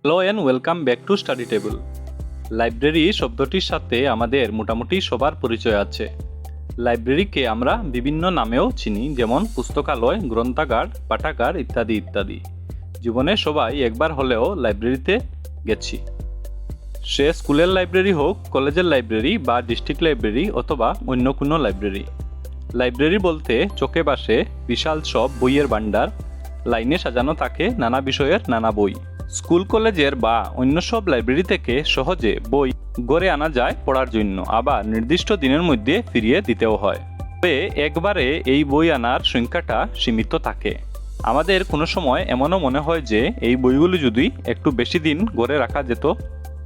Hello and welcome back to study table. Library শব্দটির সাথে আমাদের মোটামুটি সবার পরিচয় আছে। লাইব্রেরিকে আমরা বিভিন্ন নামেও চিনি, যেমন পুস্তকালয়, গ্রন্থাগার, পাঠাগার ইত্যাদি ইত্যাদি। জীবনে সবাই একবার হলেও লাইব্রেরিতে গেছি। সে স্কুলের লাইব্রেরি হোক, কলেজের লাইব্রেরি বা ডিস্ট্রিক্ট লাইব্রেরি অথবা অন্য কোনো লাইব্রেরি। লাইব্রেরি বলতে চোখে ভাসে বিশাল সব বইয়ের ভাণ্ডার। লাইনে সাজানো থাকে নানা বিষয়ের নানা বই। স্কুল কলেজের বা অন্য সব লাইব্রেরি থেকে সহজে বই গড়ে আনা যায় পড়ার জন্য, আবার নির্দিষ্ট দিনের মধ্যে ফিরিয়ে দিতেও হয়। তবে একবারে এই বই আনার সংখ্যাটা সীমিত থাকে। আমাদের কোনো সময় এমনও মনে হয় যে এই বইগুলো যদি একটু বেশি দিন গড়ে রাখা যেত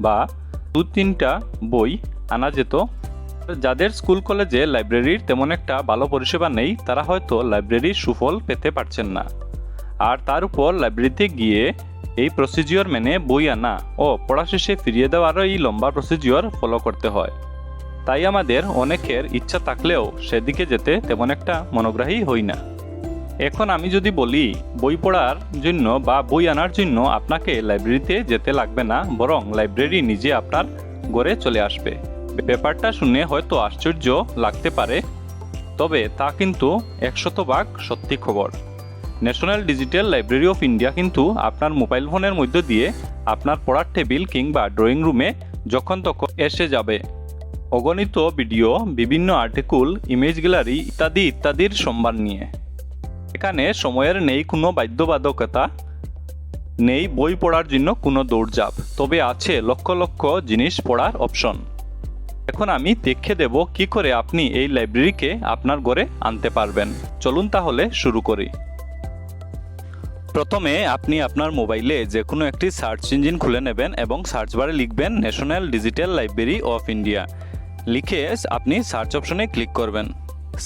বা 2-3টা বই আনা যেত। যাদের স্কুল কলেজে লাইব্রেরির তেমন একটা ভালো পরিষেবা নেই, তারা হয়তো লাইব্রেরির সুফল পেতে পারছেন না। আর তার উপর লাইব্রেরিতে গিয়ে এই প্রসিজিওর মেনে বই আনা ও পড়া শেষে ফিরিয়ে দেওয়ারও এই লম্বা প্রসিজিওর ফলো করতে হয়। তাই আমাদের অনেকের ইচ্ছা থাকলেও সেদিকে যেতে তেমন একটা মনোগ্রাহী হই না। এখন আমি যদি বলি বই পড়ার জন্য বা বই আনার জন্য আপনাকে লাইব্রেরিতে যেতে লাগবে না, বরং লাইব্রেরি নিজে আপনার ঘরে চলে আসবে, ব্যাপারটা শুনে হয়তো আশ্চর্য লাগতে পারে, তবে তা কিন্তু 100% সত্যি খবর। National digital library of India কিন্তু আপনার মোবাইল ফোনের মধ্য দিয়ে আপনার পড়ার টেবিল কিংবা ড্রয়িং রুমে যখন তখন এসে যাবে। অগণিত ভিডিও, বিভিন্ন আর্টিকেল, ইমেজ গ্যালারি ইত্যাদি ইত্যাদির সম্ভার নিয়ে। এখানে সময়ের নেই কোনো বাধ্যবাধকতা, নেই বই পড়ার জন্য কোনো দৌড়ঝাঁপ, তবে আছে লক্ষ লক্ষ জিনিস পড়ার অপশন। এখন আমি দেখিয়ে দেব কি করে আপনি এই লাইব্রেরিকে আপনার ঘরে আনতে পারবেন। চলুন তাহলে শুরু করি। প্রথমে আপনি আপনার মোবাইলে যে কোনো একটি সার্চ ইঞ্জিন খুলে নেবেন এবং সার্চ বারে লিখবেন national digital library of India. লিখে আপনি সার্চ অপশনে ক্লিক করবেন।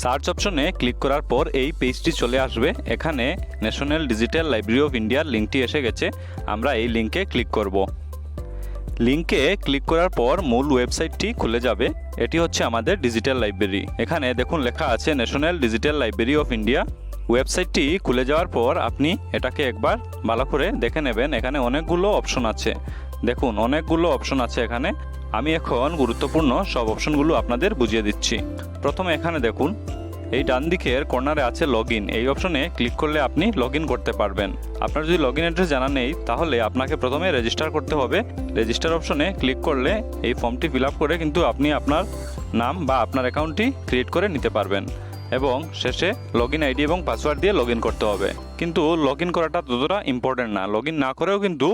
সার্চ অপশনে ক্লিক করার পর এই পেজটি চলে আসবে। এখানে ন্যাশনাল ডিজিটাল লাইব্রেরি অফ ইন্ডিয়ার লিঙ্কটি এসে গেছে। আমরা এই লিঙ্কে ক্লিক করব। লিঙ্কে ক্লিক করার পর মূল ওয়েবসাইটটি খুলে যাবে। এটি হচ্ছে আমাদের ডিজিটাল লাইব্রেরি। এখানে দেখুন লেখা আছে national digital library of India. ওয়েবসাইটটি খুলে যাওয়ার পর আপনি এটাকে একবার ভালো করে দেখে নেবেন। এখানে অনেকগুলো অপশন আছে, দেখুন অনেকগুলো অপশন আছে এখানে। আমি এখন গুরুত্বপূর্ণ সব অপশনগুলো আপনাদের বুঝিয়ে দিচ্ছি। প্রথমে এখানে দেখুন এই ডান দিকের কর্নারে আছে লগইন। এই অপশনে ক্লিক করলে আপনি লগইন করতে পারবেন। আপনার যদি লগইন অ্যাড্রেস জানা নেই তাহলে আপনাকে প্রথমে রেজিস্টার করতে হবে। রেজিস্টার অপশনে ক্লিক করলে এই ফর্মটি ফিল আপ করে কিন্তু আপনি আপনার নাম বা আপনার অ্যাকাউন্টটি ক্রিয়েট করে নিতে পারবেন এবং শেষে লগইন আইডি এবং পাসওয়ার্ড দিয়ে লগইন করতে হবে। কিন্তু লগইন করাটা ততটা ইম্পর্টেন্ট না, লগইন না করেও কিন্তু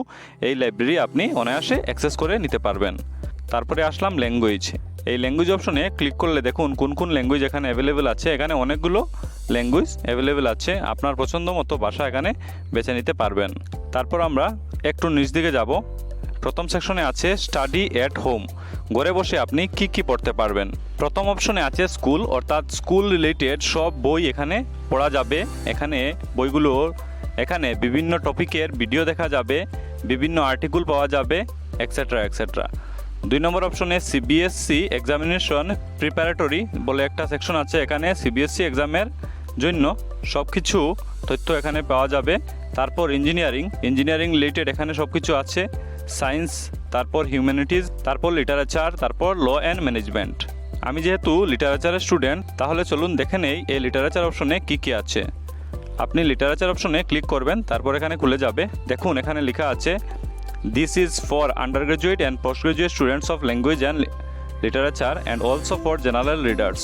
এই লাইব্রেরি আপনি অনায়াসে অ্যাক্সেস করে নিতে পারবেন। তারপরে আসলাম ল্যাঙ্গুয়েজ। এই ল্যাঙ্গুয়েজ অপশনে ক্লিক করলে দেখুন কোন কোন ল্যাঙ্গুয়েজ এখানে অ্যাভেলেবেল আছে। এখানে অনেকগুলো ল্যাঙ্গুয়েজ অ্যাভেলেবেল আছে, আপনার পছন্দ মতো ভাষা এখানে বেছে নিতে পারবেন। তারপর আমরা একটু নিচ দিকে যাব। প্রথম সেকশনে আছে স্টাডি এট হোম। ঘরে বসে আপনি কি কি পড়তে পারবেন। প্রথম অপশনে আছে স্কুল, অর্থাৎ স্কুল রিলেটেড সব বই এখানে পড়া যাবে। এখানে বিভিন্ন টপিকের ভিডিও দেখা যাবে, বিভিন্ন আর্টিকেল পাওয়া যাবে, এক্সেট্রা এক্সেট্রা। 2 নম্বর অপশনে সিবিএসসি এক্সামিনেশন প্রিপারেটরি বলে একটা সেকশন আছে। এখানে সিবিএসসি এক্সামের জন্য সব কিছু তথ্য এখানে পাওয়া যাবে। তারপর ইঞ্জিনিয়ারিং রিলেটেড এখানে সব কিছু আছে। সায়েন্স, তারপর হিউম্যানিটিজ, তারপর লিটারেচার, তারপর ল অ্যান্ড ম্যানেজমেন্ট। আমি যেহেতু লিটারেচারের স্টুডেন্ট, তাহলে চলুন দেখে নেই এই লিটারেচার অপশনে কি কি আছে। আপনি লিটারেচার অপশনে ক্লিক করবেন, তারপর এখানে খুলে যাবে। দেখুন এখানে লেখা আছে this is for undergraduate and post graduate students of language and literature and also for general readers.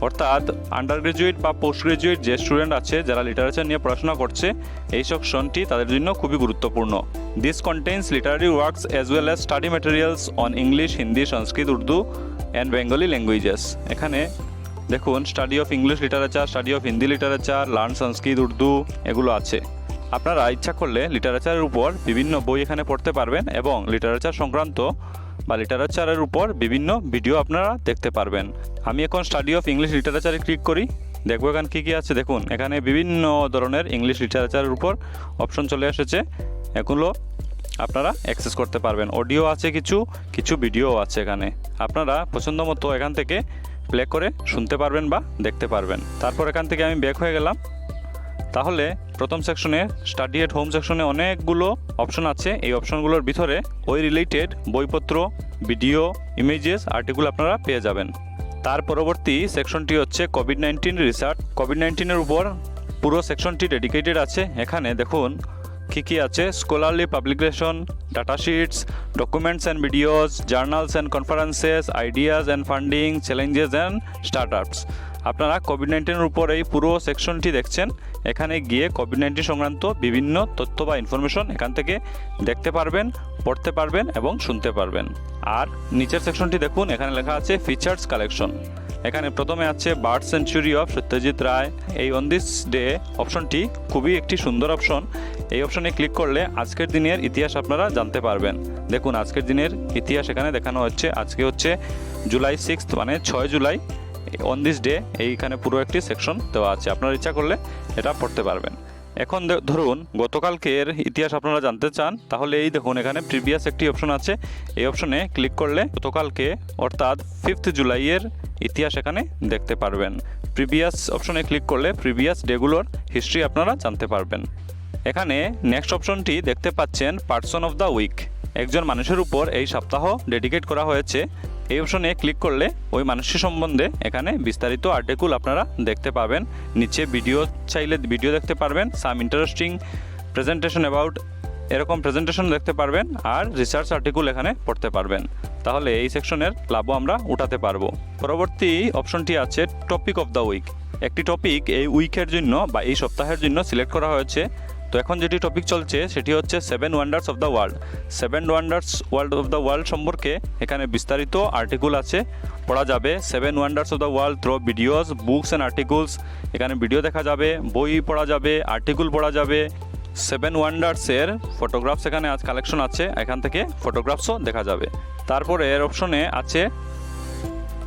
অর্থাৎ আন্ডার গ্রাজুয়েট বা পোস্ট গ্রাজুয়েট যে স্টুডেন্ট আছে যারা লিটারেচার নিয়ে পড়াশোনা করছে, এই সেকশনটি তাদের জন্য খুবই গুরুত্বপূর্ণ। This contains literary works as well as study materials on English, Hindi, Sanskrit, Urdu and Bengali languages. এখানে দেখুন study of English literature, study of Hindi literature, learn Sanskrit, Urdu এগুলো আছে। আপনারা ইচ্ছা করলে লিটারেচারের উপর বিভিন্ন বই এখানে পড়তে পারবেন এবং লিটারেচার সংক্রান্ত বা লিটারেচারের উপর বিভিন্ন ভিডিও আপনারা দেখতে পারবেন। আমি এখন স্টাডি অফ ইংলিশ লিটারেচারে ক্লিক করি, দেখবো এখানে কী কী আছে। দেখুন এখানে বিভিন্ন ধরনের ইংলিশ লিটারেচারের উপর অপশন চলে এসেছে, এগুলো আপনারা অ্যাক্সেস করতে পারবেন। অডিও আছে, কিছু ভিডিও আছে। এখানে আপনারা পছন্দ মতো এখান থেকে প্লে করে শুনতে পারবেন বা দেখতে পারবেন। তারপর এখান থেকে আমি ব্যাক হয়ে গেলাম। তাহলে প্রথম সেকশনে স্টাডি এট হোম সেকশনে অনেকগুলো অপশন আছে। এই অপশনগুলোর ভিতরে ওই রিলেটেড বইপত্র, ভিডিও, ইমেজেস, আর্টিকেল আপনারা পেয়ে যাবেন। তার পরবর্তী সেকশনটি হচ্ছে কোভিড-19 রিসার্চ। কোভিড-19 উপর পুরো সেকশনটি ডেডিকেটেড আছে। এখানে দেখুন কী আছে: scholarly publication, data shits, documents and videos, journals and conferences, ideas and funding, challenges and startups. আপনারা কোভিড-19 উপর এই পুরো সেকশনটি দেখছেন। এখানে গিয়ে কোভিড-19 সংক্রান্ত বিভিন্ন তথ্য বা ইনফরমেশন এখান থেকে দেখতে পারবেন, পড়তে পারবেন এবং শুনতে পারবেন। আর নিচের সেকশনটি দেখুন, এখানে লেখা আছে ফিচার্স কালেকশন। এখানে প্রথমে আছে bird century of Satyajit Ray. এই অন দিস ডে অপশনটি খুবই একটি সুন্দর অপশন। এই অপশনে ক্লিক করলে আজকের দিনের ইতিহাস আপনারা জানতে পারবেন। দেখুন আজকের দিনের ইতিহাস এখানে দেখানো হচ্ছে। আজকে হচ্ছে জুলাই 6, মানে 6 জুলাই। অন দিস ডে এইখানে পুরো একটি সেকশন দেওয়া আছে। আপনারা ইচ্ছা করলে এটা পড়তে পারবেন। এখন ধরুন গতকালকের ইতিহাস আপনারা জানতে চান, তাহলে এই দেখুন এখানে প্রিভিয়াস একটি অপশন আছে। এই অপশনে ক্লিক করলে গতকালকে অর্থাৎ 5 জুলাইয়ের ইতিহাস এখানে দেখতে পারবেন। প্রিভিয়াস অপশনে ক্লিক করলে প্রিভিয়াস ডেগুলোর হিস্ট্রি আপনারা জানতে পারবেন। এখানে নেক্সট অপশনটি দেখতে পাচ্ছেন পার্সন অফ দ্য উইক। একজন মানুষের উপর এই সপ্তাহ ডেডিকেট করা হয়েছে। এই অপশনে ক্লিক করলে ওই মানুষের সম্বন্ধে এখানে বিস্তারিত আর্টিকেল আপনারা দেখতে পাবেন। নিচে ভিডিও চাইলে ভিডিও দেখতে পারবেন, সাম ইন্টারেস্টিং প্রেজেন্টেশন অ্যাবাউট, এরকম প্রেজেন্টেশন দেখতে পারবেন, আর রিসার্চ আর্টিকেল এখানে পড়তে পারবেন। তাহলে এই সেকশনের লাভও আমরা উঠাতে পারবো। পরবর্তী অপশনটি আছে টপিক অফ দ্য উইক। একটি টপিক এই উইকের জন্য বা এই সপ্তাহের জন্য সিলেক্ট করা হয়েছে। তো এখন যেটি টপিক চলছে সেটি হচ্ছে 7 wonders of the world. 7 wonders of the world সম্পর্কে এখানে বিস্তারিত আর্টিকেল আছে, পড়া যাবে। 7 wonders of the world through videos, books and articles. এখানে ভিডিও দেখা যাবে, বই পড়া যাবে, আর্টিকেল পড়া যাবে। 7 ওয়ান্ডার্সের ফটোগ্রাফস এখানে আজ কালেকশন আছে, এখান থেকে ফটোগ্রাফসও দেখা যাবে। তারপরে এর অপশনে আছে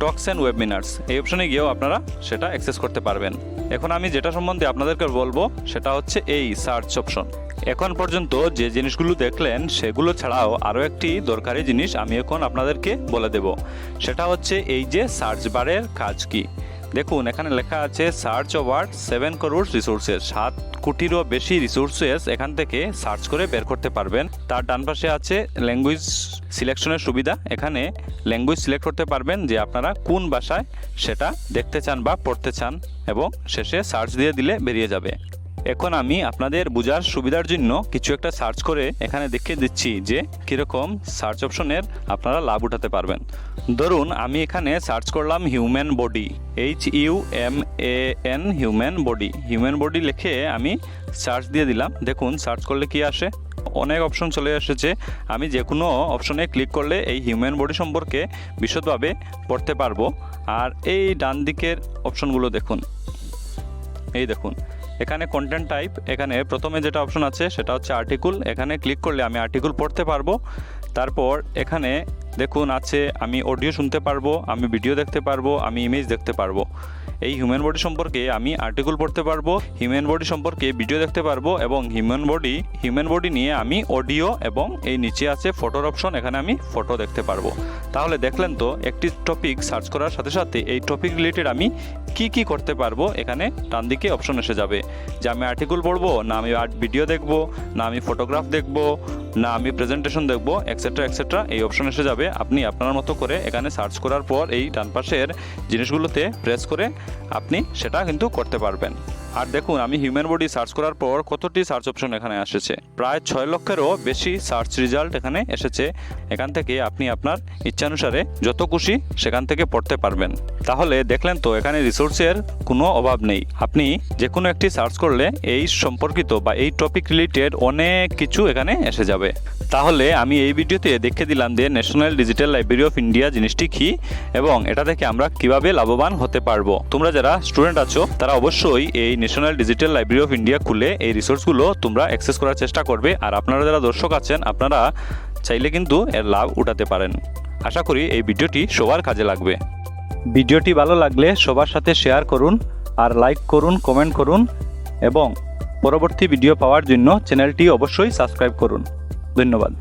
টক্স অ্যান্ড ওয়েবিনার্স। এই অপশনে গিয়েও আপনারা সেটা অ্যাক্সেস করতে পারবেন। এখন আমি যেটা সম্বন্ধে আপনাদেরকে বলবো সেটা হচ্ছে এই সার্চ অপশন। এখন পর্যন্ত যে জিনিসগুলো দেখলেন সেগুলো ছাড়াও আরও একটি দরকারি জিনিস আমি এখন আপনাদেরকে বলে দেব। সেটা হচ্ছে এই যে সার্চ বারের কাজ কি। দেখুন এখানে লেখা আছে সার্চ ওভার 7 crore রিসোর্সেস। 7 কোটিরও বেশি রিসোর্সেস এখান থেকে সার্চ করে বের করতে পারবেন। তার ডান পাশে আছে ল্যাঙ্গুয়েজ সিলেকশনের সুবিধা। এখানে ল্যাঙ্গুয়েজ সিলেক্ট করতে পারবেন যে আপনারা কোন ভাষায় সেটা দেখতে চান বা পড়তে চান, এবং শেষে সার্চ দিয়ে দিলে বেরিয়ে যাবে। এখন আমি আপনাদের বোঝার সুবিধার জন্য কিছু একটা সার্চ করে এখানে দেখিয়ে দিচ্ছি যে কীরকম সার্চ অপশনের আপনারা লাভ উঠাতে পারবেন। ধরুন আমি এখানে সার্চ করলাম human body, HUMAN human body. Human body লিখে আমি সার্চ দিয়ে দিলাম। দেখুন সার্চ করলে কি আসে, অনেক অপশন চলে এসেছে। আমি যে কোনো অপশনে ক্লিক করলে এই হিউম্যান বডি সম্পর্কে বিশদভাবে পড়তে পারবো। আর এই ডান দিকের অপশনগুলো দেখুন, এই দেখুন এখানে কন্টেন্ট টাইপ। এখানে প্রথমে যেটা অপশন আছে সেটা হচ্ছে আর্টিকেল। এখানে ক্লিক করলে আমি আর্টিকেল পড়তে পারবো। তারপর এখানে দেখুন আছে আমি অডিও শুনতে পারবো, আমি ভিডিও দেখতে পারবো, আমি ইমেজ দেখতে পারবো। এই হিউম্যান বডি সম্পর্কে আমি আর্টিকেল পড়তে পারবো, হিউম্যান বডি সম্পর্কে ভিডিও দেখতে পারবো, এবং হিউম্যান বডি নিয়ে আমি অডিও, এবং এই নিচে আছে ফটোর অপশন, এখানে আমি ফটো দেখতে পারবো। তাহলে দেখলেন তো একটি টপিক সার্চ করার সাথে সাথে এই টপিক রিলেটেড আমি কি করতে পারবো। এখানে ডান দিকে অপশন এসে যাবে যে আমি আর্টিকেল পড়বো, না আমি ভিডিও দেখবো, না আমি ফটোগ্রাফ দেখবো, না আমি প্রেজেন্টেশন দেখবো, এক্সেট্রা এক্সেট্রা। এই অপশন এসে যাবে। আপনি আপনার মতো করে এখানে সার্চ করার পর এই ডান পাশের জিনিসগুলোতে প্রেস করে আপনি সেটা কিন্তু করতে পারবেন। আর দেখুন আমি হিউম্যান বডি সার্চ করার পর কতটি সার্চ অপশন এখানে এসেছে, প্রায় 6 লক্ষেরও বেশি সার্চ রেজাল্ট এখানে এসেছে। এখান থেকে আপনি আপনার ইচ্ছানুসারে যত খুশি সেখান থেকে পড়তে পারবেন। তাহলে দেখলেন তো এখানে রিসোর্সের কোনো অভাব নেই। আপনি যে কোনো একটি সার্চ করলে এই সম্পর্কিত বা এই টপিক রিলেটেড অনেক কিছু এখানে এসে যাবে। তাহলে আমি এই ভিডিওতে দেখিয়ে দিলাম যে national digital library of India জিনিসটি কী এবং এটা থেকে আমরা কিভাবে লাভবান হতে পারবো। তোমরা যারা স্টুডেন্ট আছো তারা অবশ্যই এই national digital library of India খুলে এই রিসোর্সগুলো তোমরা অ্যাক্সেস করার চেষ্টা করবে। আর আপনারা যারা দর্শক আছেন আপনারা চাইলে কিন্তু এর লাভ উঠাতে পারেন। আশা করি এই ভিডিওটি সবার কাজে লাগবে। ভিডিওটি ভালো লাগলে সবার সাথে শেয়ার করুন, আর লাইক করুন, কমেন্ট করুন, এবং পরবর্তী ভিডিও পাওয়ার জন্য চ্যানেলটি অবশ্যই সাবস্ক্রাইব করুন। ধন্যবাদ।